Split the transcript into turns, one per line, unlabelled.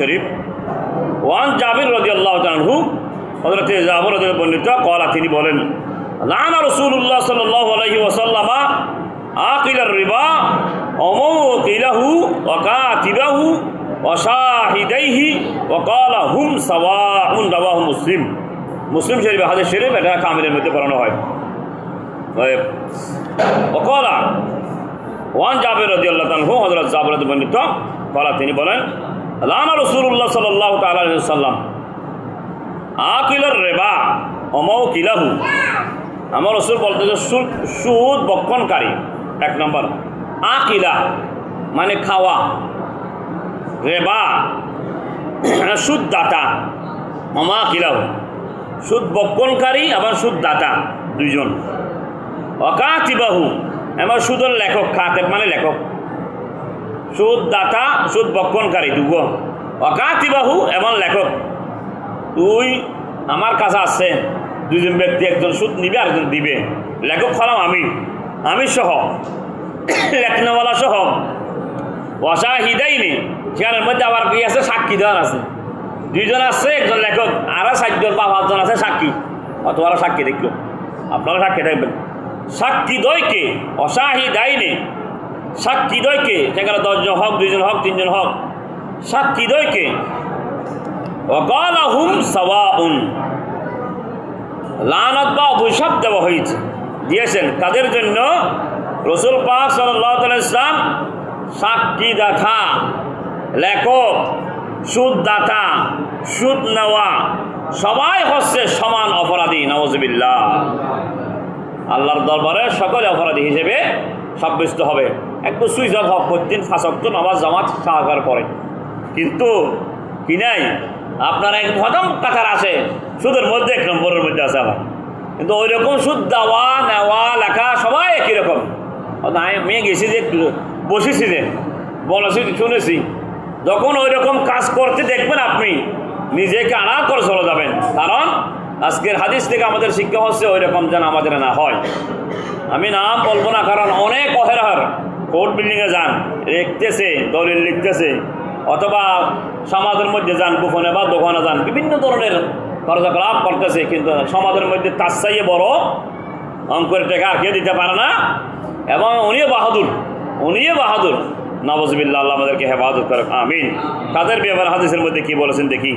শরীফ। One জাবির রাদিয়াল্লাহু তাআলা আনহু, হযরত জাবির রাদিয়াল্লাহু বর্ণিত ক্বালা, তিনি বলেন, লানা রাসূলুল্লাহ সাল্লাল্লাহু আলাইহি ওয়াসাল্লাম আকিলার রিবা ওয়া মুকিলাহু ওয়া কাতিবাহু ওয়া শাহিদাইহি ওয়া ক্বালা হুম সাওয়াউন, রাওয়াহু মুসলিম। মুসলিম শরীফ হাদিস শরীফ, এটা কামিলের মধ্যে পড়ানো হয়। ওয়া ক্বালা ওয়ান জাবির রাদিয়াল্লাহু আনহু, হযরত জাবির রাদিয়াল্লাহু বর্ণিত ক্বালা, তিনি বলেন, লানা রাসূলুল্লাহ সাল্লাল্লাহু তাআলা আলাইহি ওয়াসাল্লাম আকিলার রিবা ওয়া মুকিলাহু, আমার রাসূল বলতেছে সুদ বক্ষণকারী, এক নম্বর। আকিলা মানে খাওয়া, রেবা সুদ দাতা, অমা কিলাহু সুদ বক্ষণকারী আবার সুদ দাতা দুইজন। অকাতিবাহু আমার সুদের লেখক, খাতেব মানে লেখক, সুদ দাতা সুদ বক্ষণকারী দুগো। অকাতিবাহু এবং লেখক, তুই আমার কাছে আসছে দুইজন ব্যক্তি, একজন সুদ নিবে আরেকজন দিবে, লেখক হলাম আমি সহ, লেখনওয়ালা সহ। অশাহিদাইনি, সেখানের মধ্যে আবার কি আছে, সাক্ষী দেওয়ার আছে, দুইজন আছে, একজন লেখক, আর 4জন বা 5জন আছে সাক্ষী, অথবা সাক্ষী দেখলো, আপনারা সাক্ষী থাকবেন। সাক্ষী দয়কে অশাহিদাইনি, সাক্ষী দয়কে, সেখানে 10 জন হক, 2 জন হক, 3 জন হক, সাক্ষী দয়কে। ওয়াকালা হুম সাওয়াউন, লানত বা অভিশাপ দেওয়া হয়েছে, দিয়েছেন তাদের জন্য রাসূল পাক সাল্লাল্লাহু আলাইহি ওয়াসাল্লাম। সাক্ষী দাতা, লেখক, সুদ দাতা, সুদ নেওয়া সবাই হচ্ছে সমান অপরাধী, নাউযুবিল্লাহ। আল্লাহর দরবারে সকলে অপরাধী হিসেবে সাব্যস্ত হবে। একটু সুইচ অফ হক প্রতিদিন 5 ওয়াক্ত নামাজ জামাত সহকারে পড়ে, কিন্তু কি নাই, আপনার এক প্রথম কাতার আছে সুদের মধ্যে, 1 নম্বরের মধ্যে আছে আবার, কিন্তু ওই রকম সুদ দেওয়া নেওয়া লেখা সবাই একই রকম। আমি গেছি যে একটু বসেছি, যে বলেছি শুনেছি, যখন ওই রকম কাজ করতে দেখবেন আপনি নিজেকে আড়াল করে চলে যাবেন, কারণ আজকের হাদিস থেকে আমাদের শিক্ষা হচ্ছে ওই রকম যেন আমাদের না হয়। আমি নাম বলবো না, কারণ অনেক অহেরার কোর্ট বিল্ডিংয়ে যান, লিখতেছে, দলিল লিখতেছে, অথবা সমাজের মধ্যে যান, গোপনে বা দোকানে যান, বিভিন্ন ধরনের কার্যকলাপ করতেছে, কিন্তু সমাজের মধ্যে তার চাইয়ে বড় অঙ্কের টাকা আর কেউ দিতে পারে না, এবং উনিও বাহাদুর, নাউযুবিল্লাহ। আল্লাহ আমাদেরকে হেফাজত করে, আমিন। তাদের ব্যাপারে হাদিসের মধ্যে কি বলেছেন দেখি।